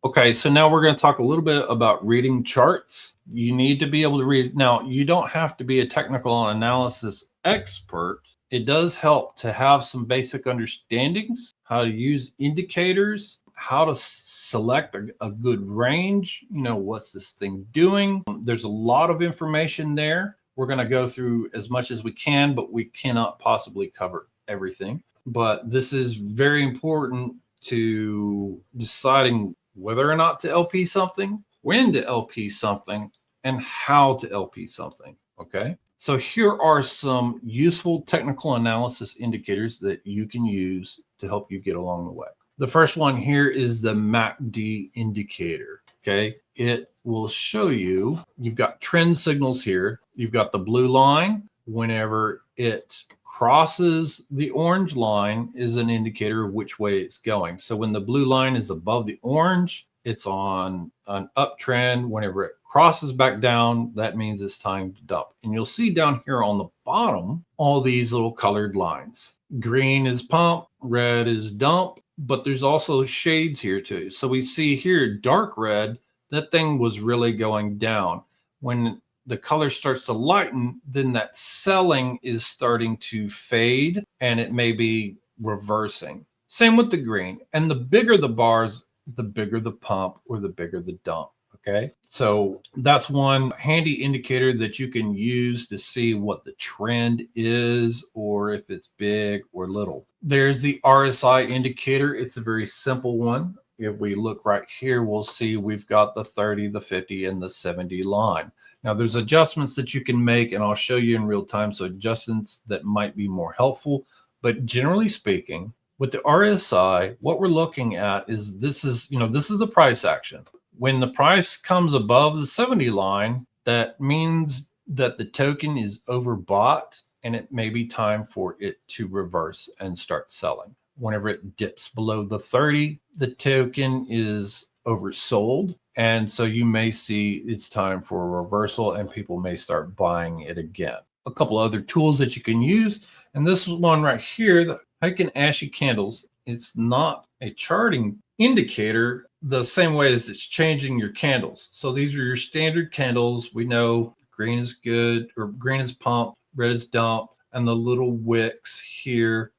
Okay, so now we're going to talk a little bit about reading charts. You need to be able to read. Now, you don't have to be a technical analysis expert. It does help to have some basic understandings, how to use indicators, how to select a good range. What's this thing doing? There's a lot of information there. We're going to go through as much as we can, but we cannot possibly cover everything. But this is very important to deciding whether or not to LP something, when to LP something, and how to LP something. Okay. So here are some useful technical analysis indicators that you can use to help you get along the way. The first one here is the MACD indicator. Okay. It will show you've got trend signals here. You've got the blue line. Whenever it crosses the orange line is an indicator of which way it's going. So when the blue line is above the orange, it's on an uptrend. Whenever it crosses back down, that means it's time to dump. And you'll see down here on the bottom, all these little colored lines. Green is pump, red is dump, but there's also shades here too. So we see here dark red, that thing was really going down. When the color starts to lighten, then that selling is starting to fade and it may be reversing. Same with the green. And the bigger the bars, the bigger the pump or the bigger the dump. Okay. So that's one handy indicator that you can use to see what the trend is or if it's big or little. There's the RSI indicator. It's a very simple one. If we look right here, we'll see we've got the 30, the 50, and the 70 line. Now, there's adjustments that you can make, and I'll show you in real time. So adjustments that might be more helpful. But generally speaking, with the RSI, what we're looking at is this is the price action. When the price comes above the 70 line, that means that the token is overbought, and it may be time for it to reverse and start selling. Whenever it dips below the 30, the token is oversold. And so you may see it's time for a reversal and people may start buying it again. A couple other tools that you can use. And this one right here, the Heikin Ashi candles, it's not a charting indicator the same way as it's changing your candles. So these are your standard candles. We know green is good, or green is pump, red is dump, and the little wicks here,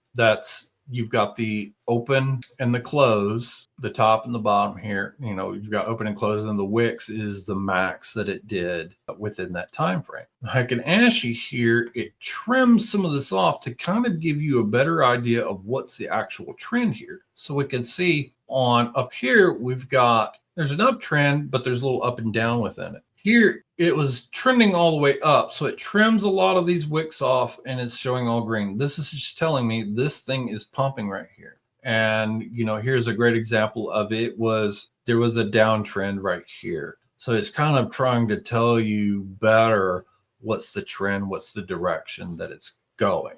you've got the open and the close, the top and the bottom here. You've got open and close, and the wicks is the max that it did within that time frame. Heikin Ashi here, it trims some of this off to kind of give you a better idea of what's the actual trend here. So we can see on up here, there's an uptrend, but there's a little up and down within it. Here, it was trending all the way up. So it trims a lot of these wicks off and it's showing all green. This is just telling me this thing is pumping right here. And, here's a great example of it there was a downtrend right here. So it's kind of trying to tell you better what's the trend, what's the direction that it's going.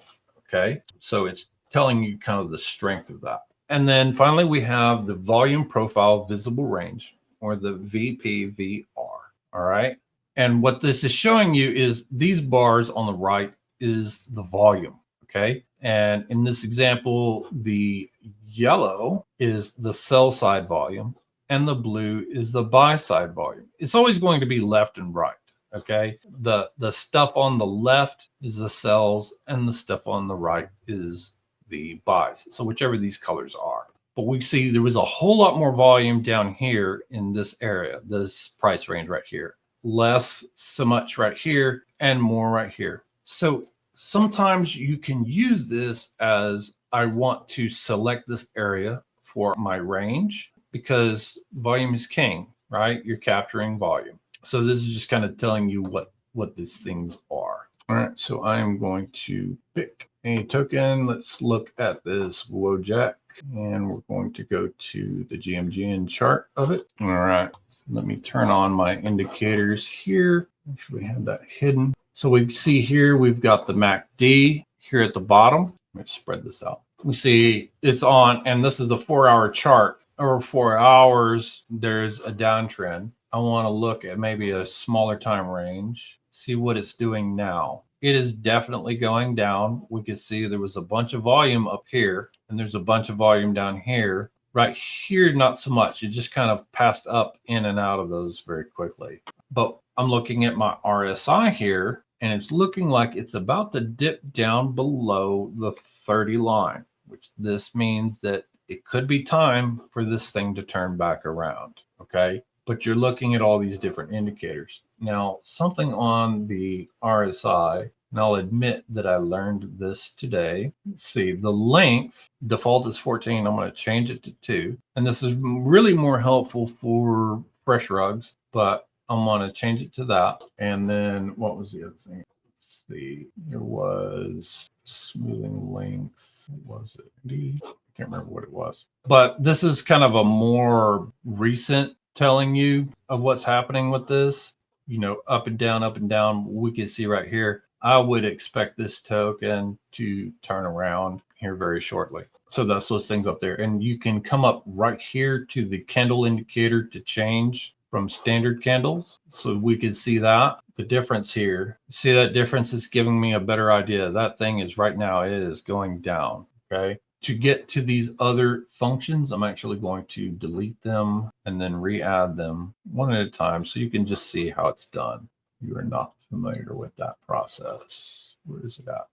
Okay. So it's telling you kind of the strength of that. And then finally, we have the volume profile visible range, or the VPVR. All right. And what this is showing you is these bars on the right is the volume. Okay. And in this example, the yellow is the sell side volume and the blue is the buy side volume. It's always going to be left and right. Okay. The stuff on the left is the sells and the stuff on the right is the buys. So whichever these colors are. But we see there was a whole lot more volume down here in this area, this price range right here. Less so much right here and more right here. So sometimes you can use this as I want to select this area for my range because volume is king, right? You're capturing volume. So this is just kind of telling you what these things are. All right, so I am going to pick a token. Let's look at this Wojak, and we're going to go to the GMGN chart of it. All right, so let me turn on my indicators here. Make sure we have that hidden. So we see here, we've got the MACD here at the bottom. Let me spread this out. We see it's on, and this is the 4-hour chart. Over 4 hours, there's a downtrend. I want to look at maybe a smaller time range, see what it's doing now. It is definitely going down. We can see there was a bunch of volume up here and there's a bunch of volume down here. Right here, not so much. It just kind of passed up in and out of those very quickly. But I'm looking at my RSI here, and it's looking like it's about to dip down below the 30 line, which this means that it could be time for this thing to turn back around. Okay. But you're looking at all these different indicators. Now, something on the RSI, and I'll admit that I learned this today. Let's see, the length default is 14. I'm going to change it to 2. And this is really more helpful for fresh rugs, but I'm going to change it to that. And then what was the other thing? Let's see, there was smoothing length. What was it? I can't remember what it was. But this is kind of a more recent telling you of what's happening with this. You know, up and down, we can see right here. I would expect this token to turn around here very shortly. So that's those things up there. And you can come up right here to the candle indicator to change from standard candles. So we can see that the difference here. See that difference is giving me a better idea. That thing is right now, it is going down. Okay. To get to these other functions, I'm actually going to delete them and then re-add them one at a time so you can just see how it's done. You are not familiar with that process. Where is it at?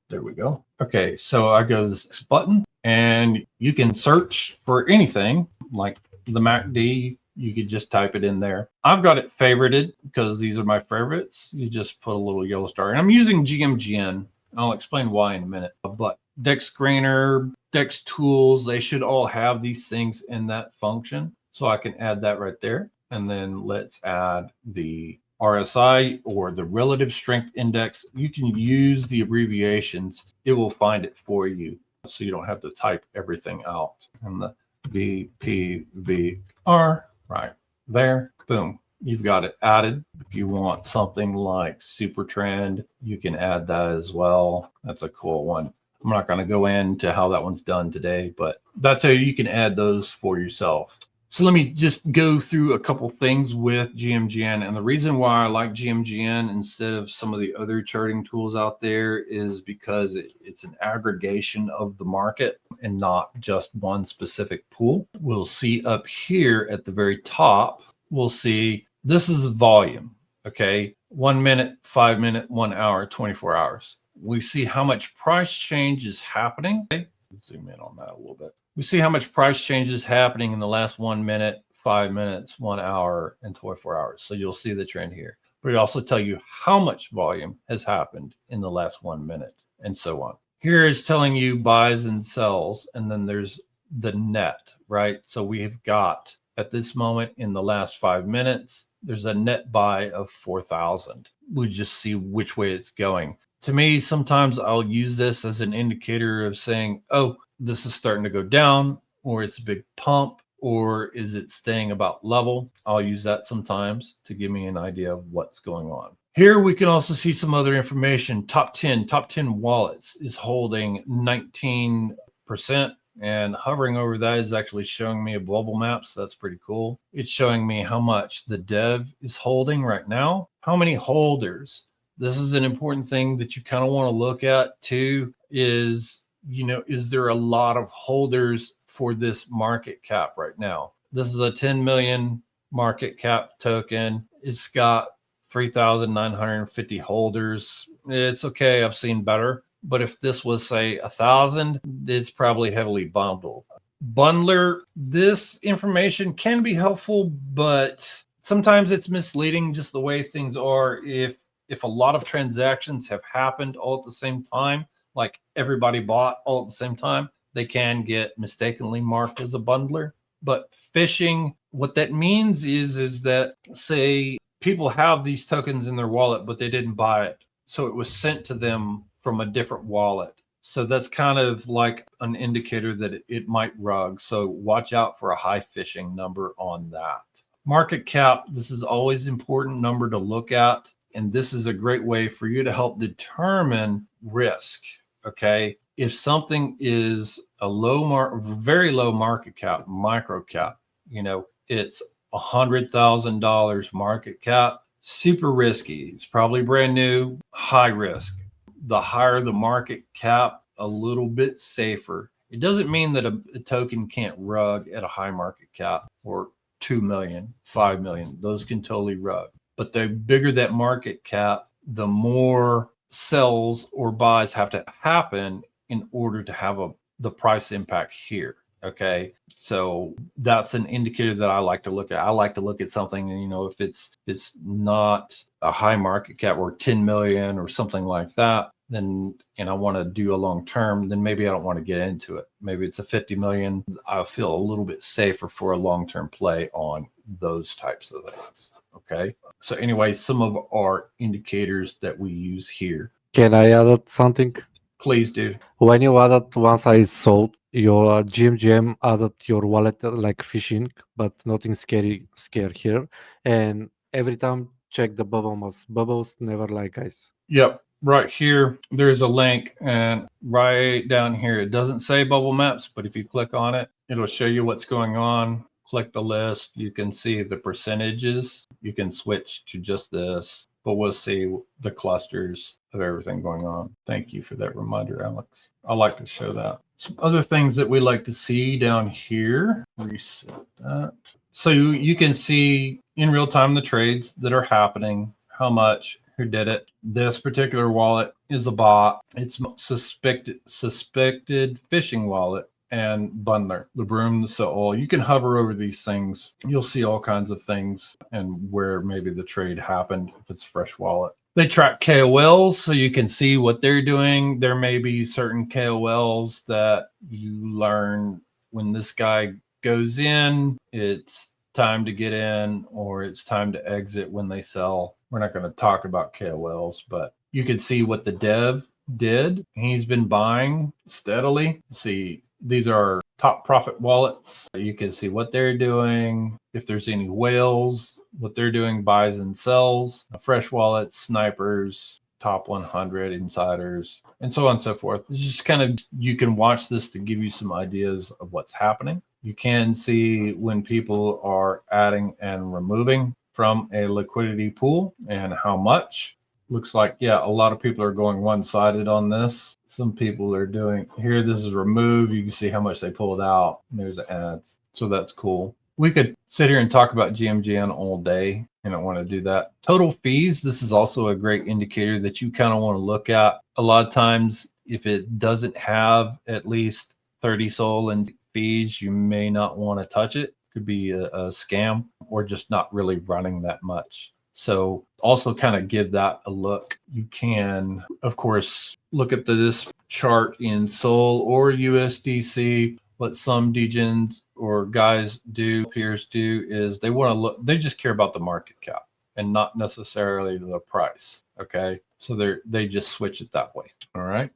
There we go. Okay, so I go to this button and you can search for anything like the MACD. You could just type it in there. I've got it favorited because these are my favorites. You just put a little yellow star. And I'm using GMGN. I'll explain why in a minute. But Dex Screener, Dex Tools, they should all have these things in that function. So I can add that right there. And then let's add the RSI or the relative strength index. You can use the abbreviations. It will find it for you. So you don't have to type everything out. And the VPVR right there, boom. You've got it added. If you want something like Super Trend, you can add that as well. That's a cool one. I'm not going to go into how that one's done today, but that's how you can add those for yourself. So let me just go through a couple things with GMGN. And the reason why I like GMGN instead of some of the other charting tools out there is because it's an aggregation of the market and not just one specific pool. We'll see up here at the very top, we'll see this is the volume. Okay. 1 minute, 5 minute, 1 hour, 24 hours. We see how much price change is happening. Okay. Zoom in on that a little bit. We see how much price change is happening in the last 1 minute, 5 minutes, 1 hour, and 24 hours. So you'll see the trend here. But it also tell you how much volume has happened in the last 1 minute and so on. Here is telling you buys and sells, and then there's the net, right? So we've got at this moment in the last 5 minutes, there's a net buy of 4,000. We just see which way it's going. To me, sometimes I'll use this as an indicator of saying, oh, this is starting to go down, or it's a big pump, or is it staying about level? I'll use that sometimes to give me an idea of what's going on. Here we can also see some other information. Top 10 wallets is holding 19%, and hovering over that is actually showing me a bubble map. So that's pretty cool. It's showing me how much the dev is holding right now, how many holders. This is an important thing that you kind of want to look at too is, you know, is there a lot of holders for this market cap right now? This is a 10 million market cap token. It's got 3,950 holders. It's okay. I've seen better. But if this was, say, 1,000, it's probably heavily bundled. Bundler, this information can be helpful, but sometimes it's misleading just the way things are. If a lot of transactions have happened all at the same time, like everybody bought all at the same time, they can get mistakenly marked as a bundler. But phishing, what that means is that, say, people have these tokens in their wallet, but they didn't buy it. So it was sent to them from a different wallet. So that's kind of like an indicator that it might rug. So watch out for a high phishing number on that. Market cap, this is always an important number to look at. And this is a great way for you to help determine risk. Okay. If something is a very low market cap, micro cap, you know, it's $100,000 market cap, super risky. It's probably brand new, high risk. The higher the market cap, a little bit safer. It doesn't mean that a token can't rug at a high market cap or 2 million, 5 million. Those can totally rug. But the bigger that market cap, the more sells or buys have to happen in order to have the price impact here. Okay. So that's an indicator that I like to look at. I like to look at something, and if it's not a high market cap or 10 million or something like that, then and I want to do a long term, then maybe I don't want to get into it. Maybe it's a 50 million. I feel a little bit safer for a long-term play on those types of things. Okay. So anyway, some of our indicators that we use here. Can I add something? Please do. When you added once I sold your GMGM added your wallet like phishing, but nothing scary here. And every time check the bubble maps. Bubbles never lie, guys. Yep. Right here, there's a link, and right down here, it doesn't say bubble maps, but if you click on it, it'll show you what's going on. Click the list. You can see the percentages. You can switch to just this, but we'll see the clusters of everything going on. Thank you for that reminder, Alex. I like to show that. Some other things that we like to see down here. Reset that. So you can see in real time the trades that are happening, how much, who did it. This particular wallet is a bot. It's suspected phishing wallet and bundler, the broom, the soul. You can hover over these things. You'll see all kinds of things and where maybe the trade happened if it's a fresh wallet. They track KOLs, so you can see what they're doing. There may be certain KOLs that you learn when this guy goes in, it's time to get in or it's time to exit when they sell. We're not going to talk about KOLs, but you can see what the dev did. He's been buying steadily. See, these are top profit wallets. You can see what they're doing. If there's any whales, what they're doing, buys and sells. Fresh wallets, snipers, top 100 insiders, and so on and so forth. It's just kind of, you can watch this to give you some ideas of what's happening. You can see when people are adding and removing from a liquidity pool and how much. Looks like, yeah, a lot of people are going one-sided on this. Some people are doing, here, this is removed. You can see how much they pulled out. There's the ads. So that's cool. We could sit here and talk about GMGN all day. I don't want to do that. Total fees. This is also a great indicator that you kind of want to look at. A lot of times, if it doesn't have at least 30 SOL in fees, you may not want to touch it. Could be a scam or just not really running that much. So also kind of give that a look. You can, of course, look at this chart in SOL or USDC. What some degens or guys do, peers do, is they want to look, they just care about the market cap and not necessarily the price. Okay. So they just switch it that way. All right.